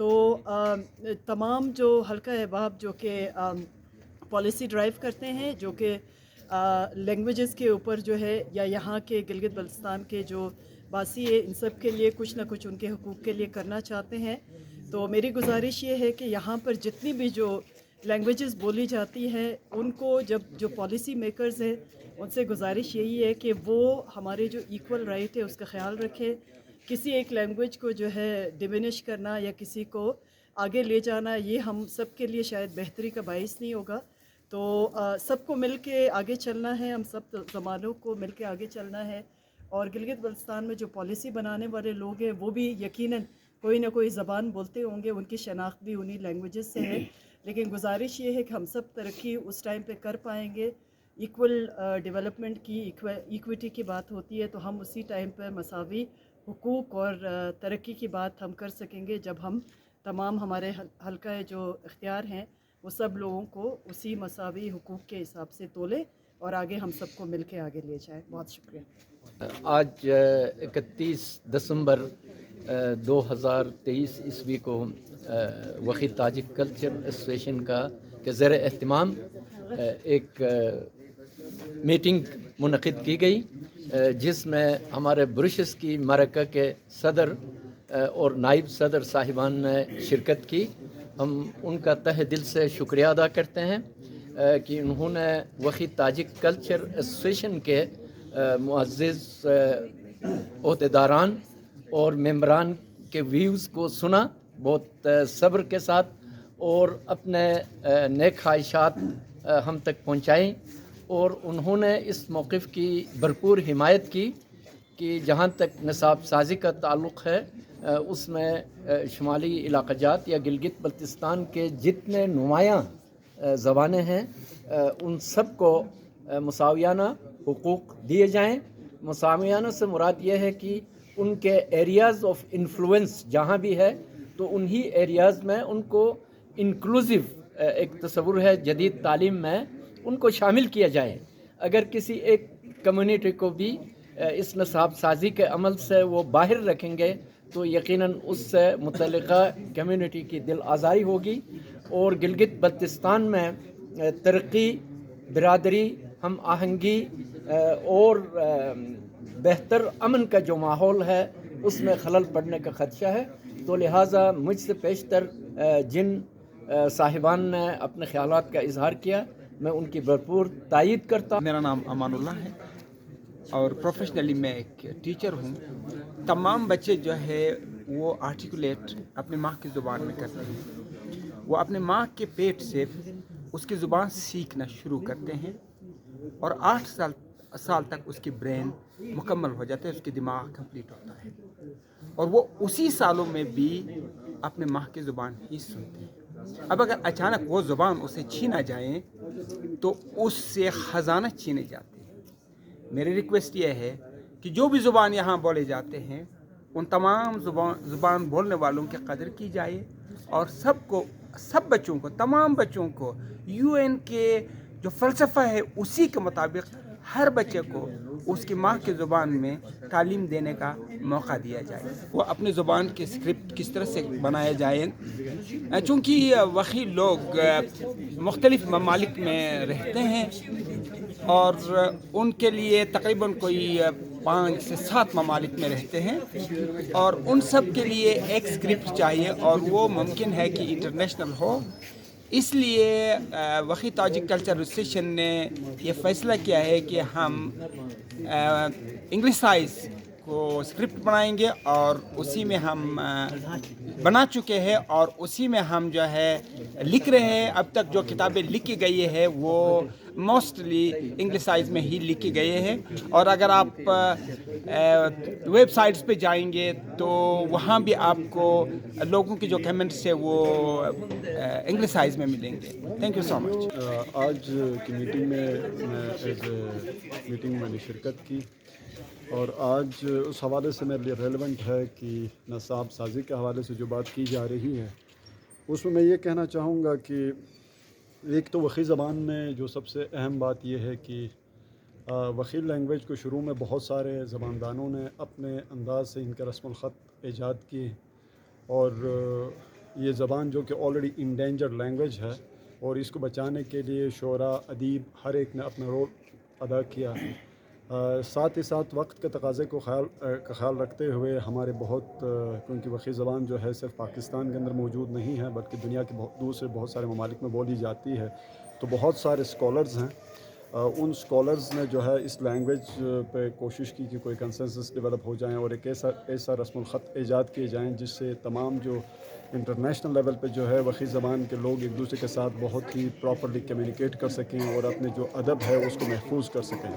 تو تمام جو حلقہ احباب جو کہ پالیسی ڈرائیو کرتے ہیں، جو کہ لینگویجز کے اوپر جو ہے، یا یہاں کے گلگت بلتستان کے جو باسی ہے، ان سب کے لیے کچھ نہ کچھ ان کے حقوق کے لیے کرنا چاہتے ہیں، تو میری گزارش یہ ہے کہ یہاں پر جتنی بھی جو لینگویجز بولی جاتی ہیں، ان کو جو پالیسی میکرز ہیں ان سے گزارش یہی ہے کہ وہ ہمارے جو ایکول رائٹ ہے اس کا خیال رکھے. کسی ایک لینگویج کو جو ہے ڈیمینش کرنا یا کسی کو آگے لے جانا، یہ ہم سب کے لیے شاید بہتری کا باعث نہیں ہوگا. تو سب کو مل کے آگے چلنا ہے، ہم سب زبانوں کو مل کے آگے چلنا ہے. اور گلگت بلتستان میں جو پالیسی بنانے والے لوگ ہیں وہ بھی یقیناً کوئی نہ کوئی زبان بولتے ہوں گے، ان کی شناخت بھی انہی لینگویجز سے ہے. لیکن گزارش یہ ہے کہ ہم سب ترقی اس ٹائم پہ کر پائیں گے. ایکول ڈیولپمنٹ کی، ایکویٹی کی بات ہوتی ہے تو ہم اسی ٹائم پہ مساوی حقوق اور ترقی کی بات ہم کر سکیں گے جب ہم تمام ہمارے حلقہ جو اختیار ہیں وہ سب لوگوں کو اسی مساوی حقوق کے حساب سے تولے اور آگے ہم سب کو مل کے آگے لے جائیں. بہت شکریہ. آج 31 دسمبر 2023 عیسوی کو وخی تاجک کلچر ایسوسیشن کے زیر اہتمام ایک میٹنگ منعقد کی گئی، جس میں ہمارے بروشس کی مرکہ کے صدر اور نائب صدر صاحبان نے شرکت کی. ہم ان کا تہ دل سے شکریہ ادا کرتے ہیں کہ انہوں نے وخی تاجک کلچر ایسوسیشن کے معزز عہدیداران اور ممبران کے ویوز کو سنا بہت صبر کے ساتھ، اور اپنے نیک خواہشات ہم تک پہنچائیں، اور انہوں نے اس موقف کی بھرپور حمایت کی کہ جہاں تک نصاب سازی کا تعلق ہے اس میں شمالی علاقہ جات یا گلگت بلتستان کے جتنے نمایاں زبانیں ہیں ان سب کو مساویانہ حقوق دیے جائیں. مساویانہ سے مراد یہ ہے کہ ان کے ایریاز آف انفلوئنس جہاں بھی ہے تو انہی ایریاز میں ان کو انکلوزیو ایک تصور ہے جدید تعلیم میں ان کو شامل کیا جائے. اگر کسی ایک کمیونٹی کو بھی اس نصاب سازی کے عمل سے وہ باہر رکھیں گے تو یقیناً اس سے متعلقہ کمیونٹی کی دل آزاری ہوگی، اور گلگت بلتستان میں ترقی، برادری، ہم آہنگی اور بہتر امن کا جو ماحول ہے اس میں خلل پڑنے کا خدشہ ہے. تو لہٰذا مجھ سے پیشتر جن صاحبان نے اپنے خیالات کا اظہار کیا میں ان کی بھرپور تائید کرتا ہوں. میرا نام امان اللہ ہے اور پروفیشنلی میں ایک ٹیچر ہوں. تمام بچے جو ہے وہ آرٹیکولیٹ اپنی ماں کی زبان میں کرتے ہیں. وہ اپنے ماں کے پیٹ سے اس کی زبان سیکھنا شروع کرتے ہیں اور 8 سال تک اس کی برین مکمل ہو جاتا ہے، اس کی دماغ کمپلیٹ ہوتا ہے، اور وہ اسی سالوں میں بھی اپنے ماں کی زبان ہی سنتے ہیں. اب اگر اچانک وہ زبان اسے چھینا جائے تو اس سے خزانہ چھینے جاتے ہیں. میری ریکویسٹ یہ ہے کہ جو بھی زبان یہاں بولے جاتے ہیں ان تمام زبان بولنے والوں کی قدر کی جائے، اور سب بچوں کو، تمام بچوں کو UN کے جو فلسفہ ہے اسی کے مطابق ہر بچے کو اس کی ماں کی زبان میں تعلیم دینے کا موقع دیا جائے. وہ اپنی زبان کی اسکرپٹ کس طرح سے بنایا جائے، چونکہ وخی لوگ مختلف ممالک میں رہتے ہیں اور ان کے لیے تقریباً کوئی 5 سے 7 ممالک میں رہتے ہیں، اور ان سب کے لیے ایک اسکرپٹ چاہیے اور وہ ممکن ہے کہ انٹرنیشنل ہو. اس لیے وخی تاجک کلچر ایسوسیشن نے یہ فیصلہ کیا ہے کہ ہم انگلشائز کو اسکرپٹ بنائیں گے، اور اسی میں ہم بنا چکے ہیں اور اسی میں ہم جو ہے لکھ رہے ہیں. اب تک جو کتابیں لکھی گئی ہے وہ موسٹلی انگلشائز میں ہی لکھی گئی ہے، اور اگر آپ ویب سائٹس پہ جائیں گے تو وہاں بھی آپ کو لوگوں کی جو کمنٹس ہے وہ انگلشائز میں ملیں گے. تھینک یو سو مچ. آج کی میٹنگ میں ایز اے میٹنگ میں نے شرکت کی، اور آج اس حوالے سے میرے لیے ریلیونٹ ہے کہ نصاب سازی کے حوالے سے جو بات کی جا رہی ہے اس میں یہ کہنا چاہوں گا کہ ایک تو وخی زبان میں جو سب سے اہم بات یہ ہے کہ وخی لینگویج کو شروع میں بہت سارے زباندانوں نے اپنے انداز سے ان کے رسم الخط ایجاد کیے، اور یہ زبان جو کہ آلریڈی انڈینجرڈ لینگویج ہے اور اس کو بچانے کے لیے شعراء ادیب ہر ایک نے اپنا رول ادا کیا. ساتھ ہی ساتھ وقت کے تقاضے کو خیال رکھتے ہوئے ہمارے بہت کیونکہ وقی زبان جو ہے صرف پاکستان کے اندر موجود نہیں ہے بلکہ دنیا کے دوسرے بہت سارے ممالک میں بولی جاتی ہے. تو بہت سارے اسکالرز ہیں. ان اسکالرز نے جو ہے اس لینگویج پہ کوشش کی کہ کوئی کنسنسس ڈیولپ ہو جائیں اور ایک ایسا رسم الخط ایجاد کیے جائیں جس سے تمام جو انٹرنیشنل لیول پہ جو ہے وقی زبان کے لوگ ایک دوسرے کے ساتھ بہت ہی پراپرلی کمیونیکیٹ کر سکیں اور اپنے جو ادب ہے اس کو محفوظ کر سکیں.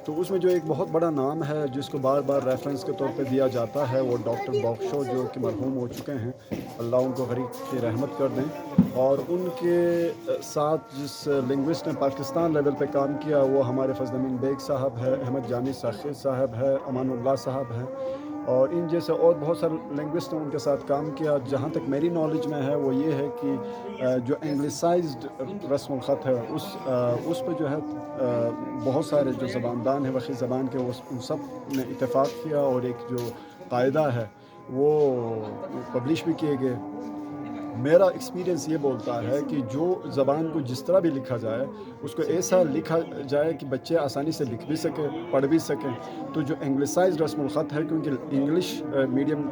تو اس میں جو ایک بہت بڑا نام ہے جس کو بار بار ریفرنس کے طور پہ دیا جاتا ہے وہ ڈاکٹر باکشو جو کہ مرحوم ہو چکے ہیں. اللہ ان کو غریب کی رحمت کر دیں. اور ان کے ساتھ جس لنگوسٹ نے پاکستان لیول پہ کام کیا وہ ہمارے فضل امین بیگ صاحب ہے, احمد جامی ساخر صاحب ہے, امان اللہ صاحب ہیں اور ان جیسے اور بہت سارے لنگوسٹ نے ان کے ساتھ کام کیا. جہاں تک میری نالج میں ہے وہ یہ ہے کہ جو انگلسائزڈ رسم الخط ہے اس پہ جو ہے بہت سارے جو زباندان ہیں وقی زبان کے ان سب نے اتفاق کیا اور ایک جو قاعدہ ہے وہ پبلش بھی کیے گئے. میرا ایکسپیرینس یہ بولتا ہے کہ جو زبان کو جس طرح بھی لکھا جائے اس کو ایسا لکھا جائے کہ بچے آسانی سے لکھ بھی سکیں پڑھ بھی سکیں. تو جو انگلسائز رسم الخط ہے کیونکہ انگلش میڈیم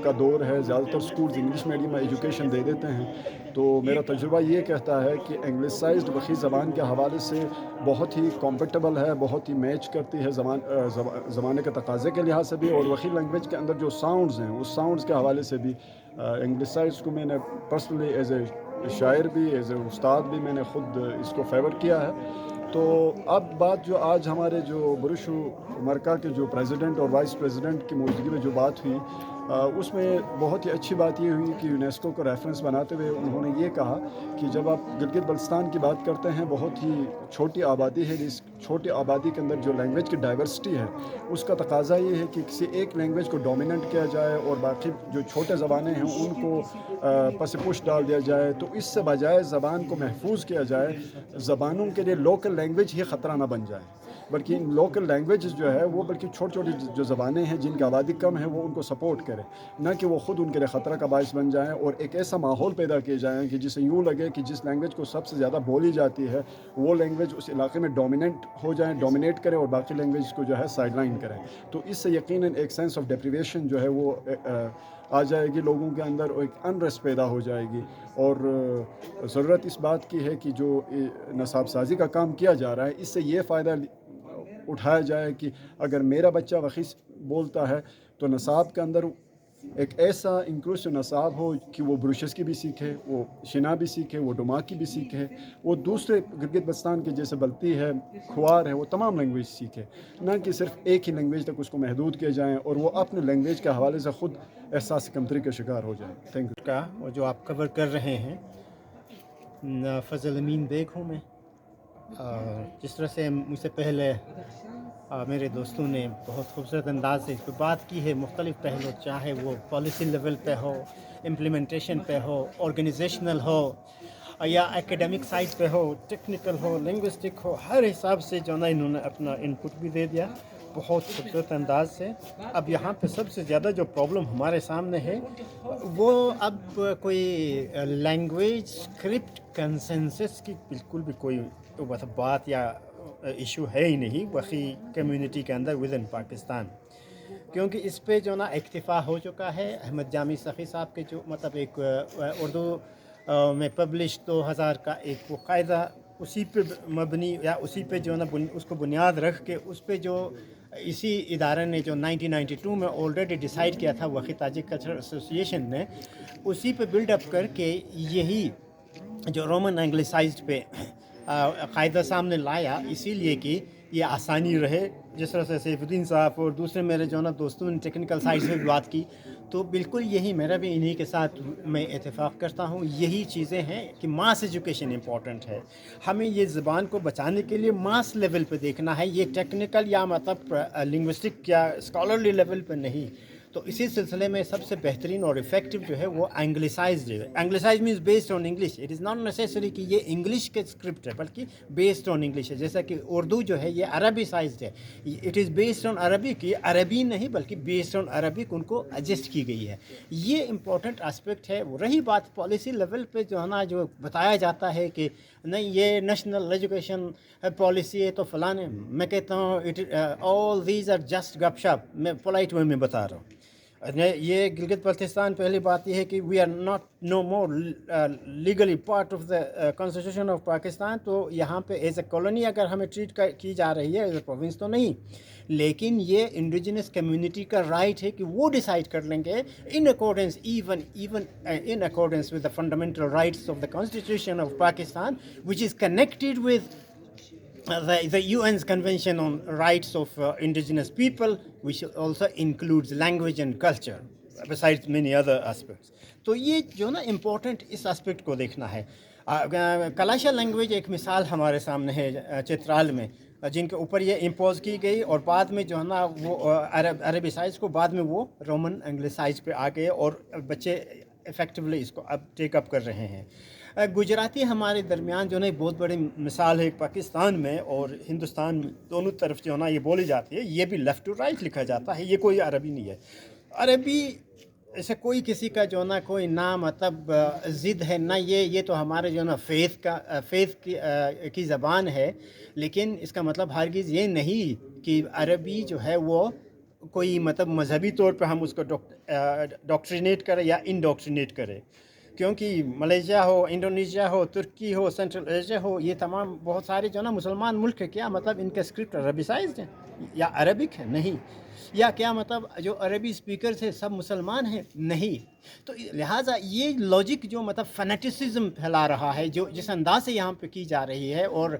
کا دور ہے, زیادہ تر سکولز انگلش میڈیم میں ایجوکیشن دے دیتے ہیں, تو میرا تجربہ یہ کہتا ہے کہ انگلسائزڈ وقی زبان کے حوالے سے بہت ہی کمفرٹیبل ہے, بہت ہی میچ کرتی ہے زمانے کے تقاضے کے لحاظ سے بھی. اور وقی لینگویج کے اندر جو ساؤنڈز ہیں اس ساؤنڈز کے حوالے سے بھی انگلسائز کو میں نے پرسنلی ایز اے شاعر بھی ایز اے استاد بھی میں نے خود اس کو فیور کیا ہے. تو اب بات جو آج ہمارے جو برش مرکہ کے جو پریزیڈنٹ اور وائس پریزیڈنٹ کی موجودگی میں جو بات ہوئی اس میں بہت ہی اچھی بات یہ ہوئی کہ یونیسکو کو ریفرنس بناتے ہوئے انہوں نے یہ کہا کہ جب آپ گلگت بلتستان کی بات کرتے ہیں بہت ہی چھوٹی آبادی ہے, اس چھوٹی آبادی کے اندر جو لینگویج کی ڈائیورسٹی ہے اس کا تقاضا یہ ہے کہ کسی ایک لینگویج کو ڈومیننٹ کیا جائے اور باقی جو چھوٹے زبانیں ہیں ان کو پس پش ڈال دیا جائے. تو اس سے بجائے زبان کو محفوظ کیا جائے, زبانوں کے لیے لوکل لینگویج ہی خطرہ نہ بن جائے بلکہ ان لوکل لینگویجز جو ہے وہ بلکہ چھوٹی چھوٹی جو زبانیں ہیں جن کی آبادی کم ہے وہ ان کو سپورٹ کرے, نہ کہ وہ خود ان کے لیے خطرہ کا باعث بن جائیں. اور ایک ایسا ماحول پیدا کیے جائیں کہ جسے یوں لگے کہ جس لینگویج کو سب سے زیادہ بولی جاتی ہے وہ لینگویج اس علاقے میں ڈومینیٹ کرے اور باقی لینگویج کو جو ہے سائڈ لائن کرے. تو اس سے یقیناً ایک سینس آف ڈیپریویشن جو ہے وہ آ جائے گی لوگوں کے اندر, اور ایک انریسٹ پیدا ہو جائے گی. اور ضرورت اس بات کی ہے کہ جو نصاب سازی کا کام کیا جا رہا ہے اس سے یہ فائدہ اٹھایا جائے کہ اگر میرا بچہ وقی بولتا ہے تو نصاب کے اندر ایک ایسا انکلوسیو نصاب ہو کہ وہ بروشس کی بھی سیکھے, وہ شنا بھی سیکھے, وہ ڈما کی بھی سیکھے, وہ دوسرے گلگت بلتستان کے جیسے بلتی ہے کھوار ہے وہ تمام لینگویج سیکھے, نہ کہ صرف ایک ہی لینگویج تک اس کو محدود کیا جائیں اور وہ اپنے لینگویج کے حوالے سے خود احساس کمتری کا شکار ہو جائے. Thank you. کا وہ جو آپ کور کر رہے ہیں فضل امین بیگ ہوں میں. جس طرح سے مجھ سے پہلے میرے دوستوں نے بہت خوبصورت انداز سے اس پہ بات کی ہے, مختلف پہلو چاہے وہ پالیسی لیول پہ ہو, امپلیمنٹیشن پہ ہو, آرگنائزیشنل ہو یا ایکیڈمک سائڈ پہ ہو, ٹیکنیکل ہو, لنگوسٹک ہو, ہر حساب سے جو نا انہوں نے اپنا انپٹ بھی دے دیا بہت خوبصورت انداز سے. اب یہاں پہ سب سے زیادہ جو پرابلم ہمارے سامنے ہے وہ اب کوئی لینگویج اسکرپٹ کنسنسس کی بالکل بھی کوئی بات یا ایشو ہے ہی نہیں وقی کمیونٹی کے اندر ود ان پاکستان, کیونکہ اس پہ جو نا اکتفا ہو چکا ہے. احمد جامی سخی صاحب کے جو مطلب ایک اردو میں پبلش 2000 کا ایک وہ قاعدہ اسی پہ مبنی یا اسی پہ جو نا اس کو بنیاد رکھ کے اس پہ جو اسی ادارے نے جو 1992 میں آلریڈی ڈیسائیڈ کیا تھا وقی تاجک کلچرل ایسوسیشن نے, اسی پہ بلڈ اپ کر کے یہی جو رومن انگلسائزڈ پہ قاعدہ سامنے لایا, اسی لیے کہ یہ آسانی رہے. جس طرح سے سیف الدین صاحب اور دوسرے میرے جو نا دوستوں نے ٹیکنیکل سائڈ سے بھی بات کی, تو بالکل یہی میرا بھی انہی کے ساتھ میں اتفاق کرتا ہوں. یہی چیزیں ہیں کہ ماس ایجوکیشن امپورٹنٹ ہے. ہمیں یہ زبان کو بچانے کے لیے ماس لیول پہ دیکھنا ہے, یہ ٹیکنیکل یا مطلب لنگوسٹک یا اسکالرلی لیول پہ نہیں. تو اسی سلسلے میں سب سے بہترین اور افیکٹو جو ہے وہ انگلسائزڈ ہے. Anglicise means based on English. It is not necessary کہ یہ انگلش کے اسکرپٹ ہے بلکہ بیسڈ آن انگلش ہے. جیسا کہ اردو جو ہے یہ عربی سائزڈ ہے. اٹ از بیسڈ آن عربی کی عربی نہیں بلکہ بیسڈ آن عربک ان کو ایڈجسٹ کی گئی ہے. یہ امپورٹنٹ اسپیکٹ ہے. رہی بات پالیسی لیول پہ جو ہے نا جو بتایا جاتا ہے کہ نہیں یہ نیشنل ایجوکیشن پالیسی ہے تو فلاں, میں کہتا ہوں آل دیز آر جسٹ گپ شپ. میں پولائٹ وے میں بتا رہا ہوں. یہ گلگت بلتستان پہلی بات یہ ہے کہ we are not no more legally part of the constitution of Pakistan. تو یہاں پہ ایز اے کالونی اگر ہمیں ٹریٹ کی جا رہی ہے, ایز اے پروونس تو نہیں, لیکن یہ انڈیجنس کمیونٹی کا رائٹ ہے کہ وہ ڈیسائیڈ کر لیں گے in accordance even in accordance with the fundamental rights of the constitution of Pakistan which is connected with the UN's Convention on Rights of Indigenous People, which also includes language and culture, besides many other aspects. تو یہ جو نا important اس aspect کو دیکھنا ہے. کلاشا language ایک مثال ہمارے سامنے ہے چترال میں, جن کے اوپر یہ امپوز کی گئی اور بعد میں جو ہے نا وہ عربی سائز کو بعد میں وہ رومن انگلسائز پہ آ گئے اور بچے افیکٹولی اس کو اب ٹیک اپ کر رہے ہیں. گجراتی ہمارے درمیان جو ہے بہت بڑی مثال ہے. پاکستان میں اور ہندوستان میں دونوں طرف جو ہے نا یہ بولی جاتی ہے. یہ بھی لیفٹ ٹو رائٹ لکھا جاتا ہے. یہ کوئی عربی نہیں ہے. عربی ایسے کوئی کسی کا جو ہے نا کوئی نہ مطلب ضد ہے نہ یہ تو ہمارے جو ہے نا فیتھ کی زبان ہے. لیکن اس کا مطلب ہرگز یہ نہیں کہ عربی جو ہے وہ کوئی مطلب مذہبی طور پہ ہم اس کو ڈاکٹرینیٹ کریں یا انڈاکٹرینیٹ کریں. کیونکہ ملیشیا ہو, انڈونیشیا ہو, ترکی ہو, سینٹرل ایشیا ہو, یہ تمام بہت سارے جو ہے نا مسلمان ملک ہے. کیا مطلب ان کے اسکرپٹ عربیسائزڈ ہیں یا عربک ہے؟ نہیں. یا کیا مطلب جو عربی اسپیکرز ہیں سب مسلمان ہیں؟ نہیں. تو لہٰذا یہ لاجک جو مطلب فنیٹسزم پھیلا رہا ہے جو جس انداز سے یہاں پہ کی جا رہی ہے, اور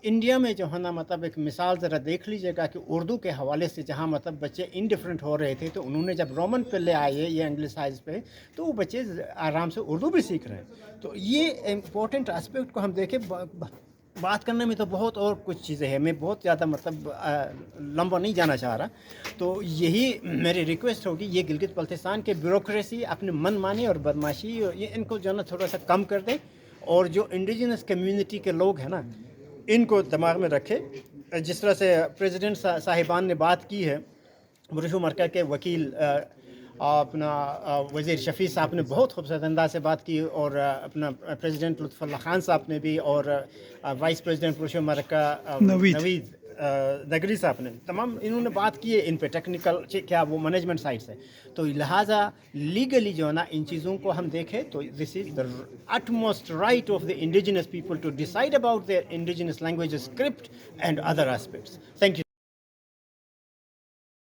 انڈیا میں جو ہے نا مطلب ایک مثال ذرا دیکھ لیجیے گا کہ اردو کے حوالے سے جہاں مطلب بچے انڈیفرنٹ ہو رہے تھے تو انہوں نے جب رومن پہ لے آئے یہ انگلسائز پہ تو وہ بچے آرام سے اردو بھی سیکھ رہے ہیں. تو یہ امپورٹنٹ اسپیکٹ کو ہم دیکھیں. بات کرنے میں تو بہت اور کچھ چیزیں ہیں, میں بہت زیادہ مطلب لمبا نہیں جانا چاہ رہا. تو یہی میری ریکویسٹ ہوگی, یہ گلگت بلتستان کے بیوروکریسی اپنے من مانی اور بدماشی یہ ان کو جو ہے نا تھوڑا سا کم کر دیں, اور جو انڈیجنس کمیونٹی کے لوگ ہیں نا ان کو دماغ میں رکھے. جس طرح سے پریزیڈنٹ صاحبان نے بات کی ہے, برشو مرکہ کے وکیل اپنا وزیر شفیع صاحب نے بہت خوبصورت انداز سے بات کی, اور اپنا پریزیڈنٹ لطف اللہ خان صاحب نے بھی, اور وائس پریزیڈنٹ برشو مرکہ نوید نگری صاحب نے, تمام انہوں نے بات کی ہے ان پہ ٹیکنیکل کیا وہ مینجمنٹ سائڈ سے. تو لہٰذا لیگلی جو ہے نا ان چیزوں کو ہم دیکھیں تو دس از دا utmost right of the indigenous people to decide about their indigenous language, script and other aspects. Thank you.